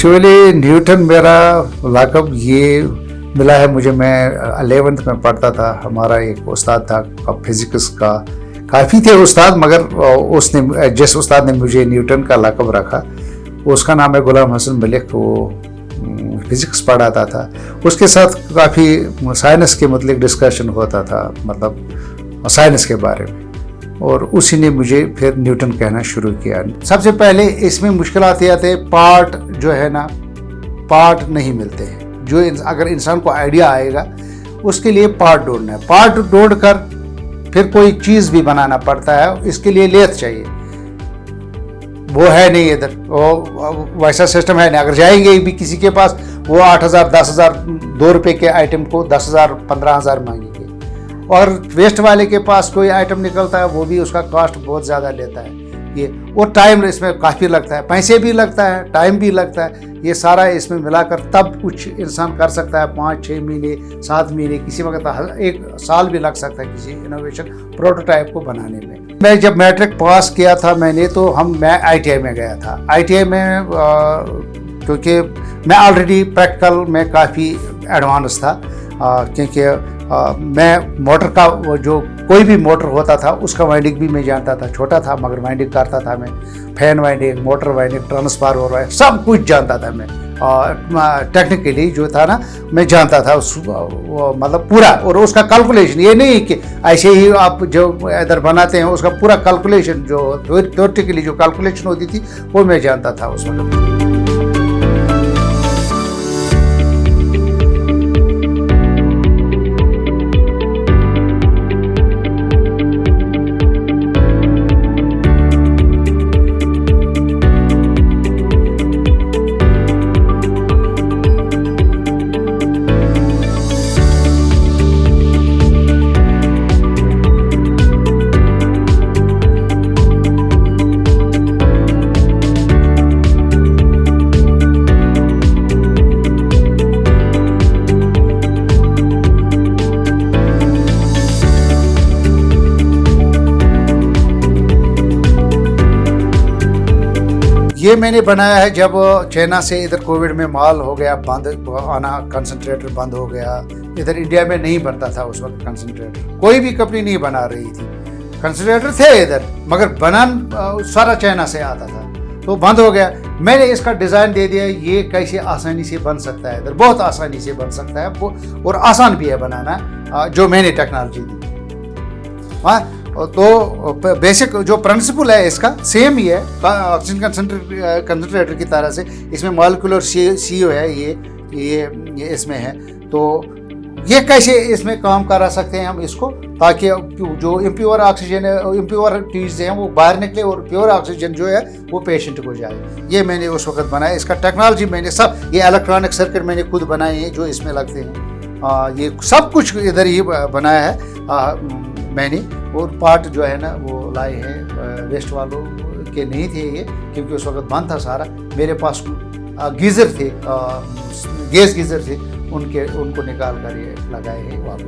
Actually Newton मेरा लाकब ये मिला है मुझे। मैं 11th में पढ़ता था। हमारा एक उस्ताद था फिजिक्स का, काफ़ी थे उस्ताद, मगर उसने जिस उस्ताद ने मुझे न्यूटन का लाकब रखा उसका नाम है गुलाम हसन मलिक। वो फिजिक्स पढ़ाता था, उसके साथ काफ़ी साइंस के मतलब डिस्कशन होता था, मतलब साइंस के बारे में, और उसी ने मुझे फिर न्यूटन कहना शुरू किया। सबसे पहले इसमें मुश्किलात ये आते हैं, पार्ट जो है ना, पार्ट नहीं मिलते हैं। जो अगर इंसान को आइडिया आएगा उसके लिए पार्ट ढूंढना है, पार्ट ढूंढ कर फिर कोई चीज़ भी बनाना पड़ता है। इसके लिए लेथ चाहिए, वो है नहीं इधर, वो वैसा सिस्टम है नहीं। अगर जाएंगे भी किसी के पास, वो 8,000 10,000 2 रुपये के आइटम को 10,000 15,000 मांगेंगे, और वेस्ट वाले के पास कोई आइटम निकलता है वो भी उसका कॉस्ट बहुत ज़्यादा लेता है। ये और टाइम इसमें काफ़ी लगता है, पैसे भी लगता है, टाइम भी लगता है। ये सारा इसमें मिलाकर तब कुछ इंसान कर सकता है। 5-6 महीने 7 महीने, किसी वक्त 1 साल भी लग सकता है किसी इनोवेशन प्रोटोटाइप को बनाने में। मैं जब मैट्रिक पास किया था मैंने, तो मैं ITI में गया था। ITI में क्योंकि मैं ऑलरेडी प्रैक्टिकल में काफ़ी एडवांस था, क्योंकि मैं मोटर का जो कोई भी मोटर होता था उसका वाइंडिंग भी मैं जानता था। छोटा था मगर वाइंडिंग करता था मैं, fan winding, motor winding, transformer, सब कुछ जानता था मैं। और टेक्निकली जो था ना, मैं जानता था मतलब पूरा, और उसका कैलकुलेशन, ये नहीं कि ऐसे ही आप जो इधर बनाते हैं, उसका पूरा कैलकुलेशन जो थ्योरेटिकली जो कैलकुलेशन होती थी वो मैं जानता था उस वक्त। ये मैंने बनाया है जब चाइना से इधर कोविड में माल हो गया बंद, आना, कंसंट्रेटर बंद हो गया। इधर इंडिया में नहीं बनता था उस वक्त कंसंट्रेटर, कोई भी कंपनी नहीं बना रही थी। कंसंट्रेटर थे इधर, मगर बनान सारा चाइना से आता था, तो बंद हो गया। मैंने इसका डिज़ाइन दे दिया, ये कैसे आसानी से बन सकता है इधर, बहुत आसानी से बन सकता है, और आसान भी है बनाना, जो मैंने टेक्नोलॉजी दी। हाँ, तो बेसिक जो प्रिंसिपल है इसका सेम ही है ऑक्सीजन कंसंट्रेटर की तरह से। इसमें मॉलिक्यूलर CO है, ये इसमें है। तो ये कैसे इसमें काम करा सकते हैं हम इसको, ताकि जो इम्प्योर ऑक्सीजन है, इम्प्योर चीज़ें हैं वो बाहर निकले, और प्योर ऑक्सीजन जो है वो पेशेंट को जाए। ये मैंने उस वक्त बनाया। इसका टेक्नोलॉजी मैंने सब, ये इलेक्ट्रॉनिक सर्किट मैंने खुद बनाए हैं जो इसमें लगते हैं। ये सब कुछ इधर ही बनाया है मैंने। और पार्ट जो है ना वो लाए हैं, वेस्ट वालों के नहीं थे ये, क्योंकि उस वक्त बंद था सारा। मेरे पास गीज़र थे, गैस गीज़र थे, उनको निकाल कर ये लगाए हैं वापस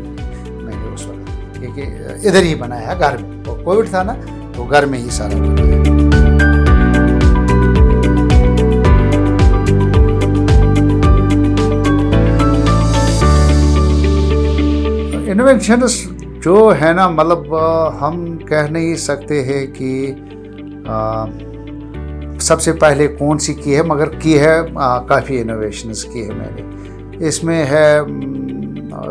मैंने उस वक्त, क्योंकि इधर ही बनाया है घर में। तो कोविड था ना, तो घर में ही सारा बनाया। इनोवेशंस जो है ना, मतलब हम कह नहीं सकते हैं कि सबसे पहले कौन सी की है, मगर की है काफ़ी इनोवेशंस की है मैंने। इसमें है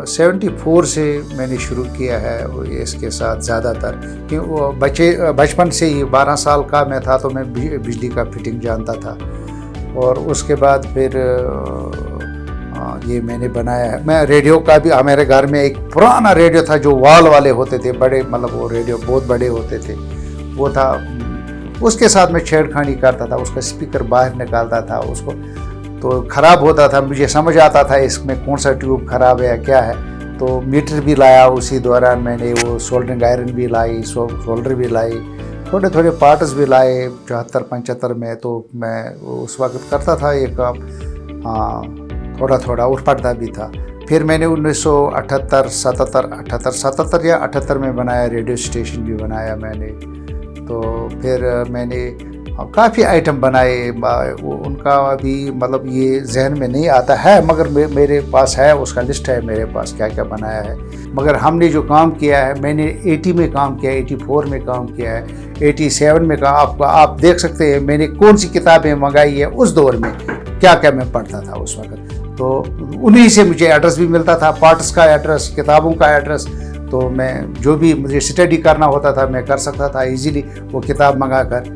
74 से मैंने शुरू किया है इसके साथ ज़्यादातर, कि वो बचपन से ही 12 साल का मैं था तो मैं बिजली का फिटिंग जानता था। और उसके बाद फिर ये मैंने बनाया है। मैं रेडियो का भी, मेरे घर में एक पुराना रेडियो था जो वॉल वाले होते थे, बड़े, मतलब वो रेडियो बहुत बड़े होते थे, वो था। उसके साथ मैं छेड़खानी करता था, उसका स्पीकर बाहर निकालता था, उसको तो ख़राब होता था। मुझे समझ आता था इसमें कौन सा ट्यूब ख़राब है या क्या है। तो मीटर भी लाया उसी दौरान मैंने, वो सोल्डरिंग आयरन भी लाई, सोल्डर भी लाई, थोड़े थोड़े पार्ट्स भी लाए 74-75 में। तो मैं उस वक्त करता था ये काम, थोड़ा थोड़ा, और पढ़ता भी था। फिर मैंने 1978, 77 या 78 में बनाया, रेडियो स्टेशन भी बनाया मैंने। तो फिर मैंने काफ़ी आइटम बनाए। उनका अभी मतलब ये जहन में नहीं आता है, मगर मेरे पास है, उसका लिस्ट है मेरे पास क्या क्या बनाया है। मगर हमने जो काम किया है, मैंने 80 में काम किया है, 84 में काम किया है, 87 में काम। आप देख सकते हैं मैंने कौन सी किताबें मंगाई है उस दौर में, क्या क्या मैं पढ़ता था उस वक्त। तो उन्हीं से मुझे एड्रेस भी मिलता था, पार्ट्स का एड्रेस, किताबों का एड्रेस। तो मैं जो भी मुझे स्टडी करना होता था मैं कर सकता था इजीली वो किताब मंगा कर।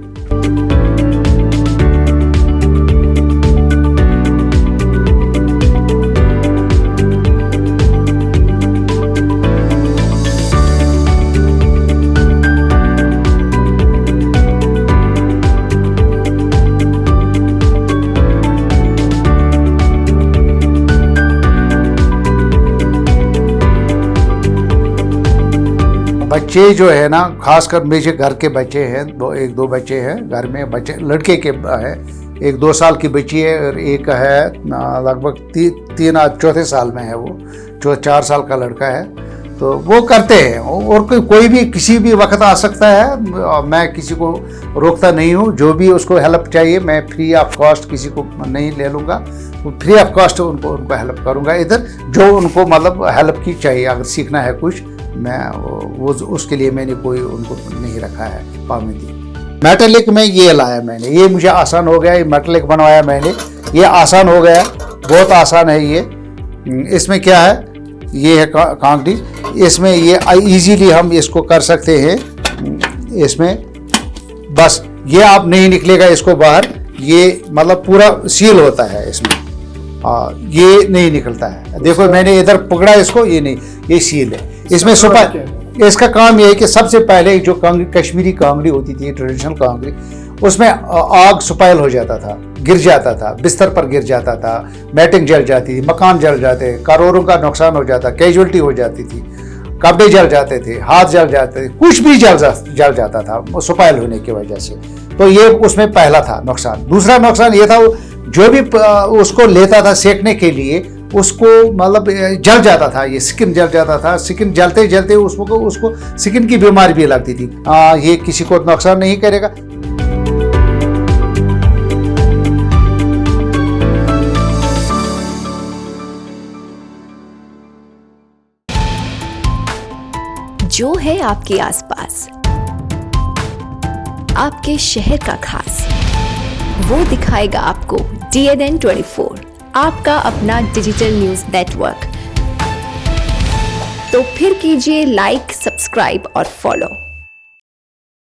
बच्चे जो है ना, खासकर मेरे घर के बच्चे हैं, एक दो बच्चे हैं घर में, बच्चे लड़के के है, एक 2 साल की बच्ची है और एक है लगभग 3-4 साल में है, वो जो 4 साल का लड़का है। तो वो करते हैं, और कोई भी किसी भी वक्त आ सकता है, मैं किसी को रोकता नहीं हूँ। जो भी उसको हेल्प चाहिए मैं फ्री ऑफ कॉस्ट किसी को नहीं ले लूँगा, फ्री ऑफ कॉस्ट उनको हेल्प करूँगा इधर, जो उनको मतलब हेल्प की चाहिए। अगर सीखना है कुछ, मैं वो उसके लिए मैंने कोई उनको नहीं रखा है पाबंदी। मेटालिक में ये लाया मैंने, ये मुझे आसान हो गया, ये मेटालिक बनवाया मैंने, ये आसान हो गया, बहुत आसान है ये। इसमें क्या है, ये है कांकड़ी, इसमें ये इजीली हम इसको कर सकते हैं। इसमें बस ये आप नहीं निकलेगा इसको बाहर, ये मतलब पूरा सील होता है इसमें, ये नहीं निकलता है। देखो मैंने इधर पकड़ा इसको, ये नहीं, ये सील है। इसमें इसका काम ये है कि सबसे पहले जो कश्मीरी कांगड़ी होती थी, ट्रेडिशनल कांगड़ी, उसमें आग स्पॉइल हो जाता था, गिर जाता था, बिस्तर पर गिर जाता था, मैटिंग जल जाती थी, मकान जल जाते, करोड़ों का नुकसान हो जाता, कैजुअलिटी हो जाती थी, कपड़े जल जाते थे, हाथ जल जाते थे, कुछ भी जल जाता था स्पॉइल होने की वजह से। तो ये उसमें पहला था नुकसान। दूसरा नुकसान ये था, जो भी उसको लेता था सेकने के लिए, उसको मतलब जल जाता था, ये स्किन जल जाता था। स्किन जलते जलते उसको स्किन की बीमारी भी लगती थी। ये किसी को नुकसान नहीं करेगा। जो है आपके आसपास, आपके शहर का खास, वो दिखाएगा आपको DNN 24, आपका अपना डिजिटल न्यूज नेटवर्क। तो फिर कीजिए लाइक, सब्सक्राइब और फॉलो।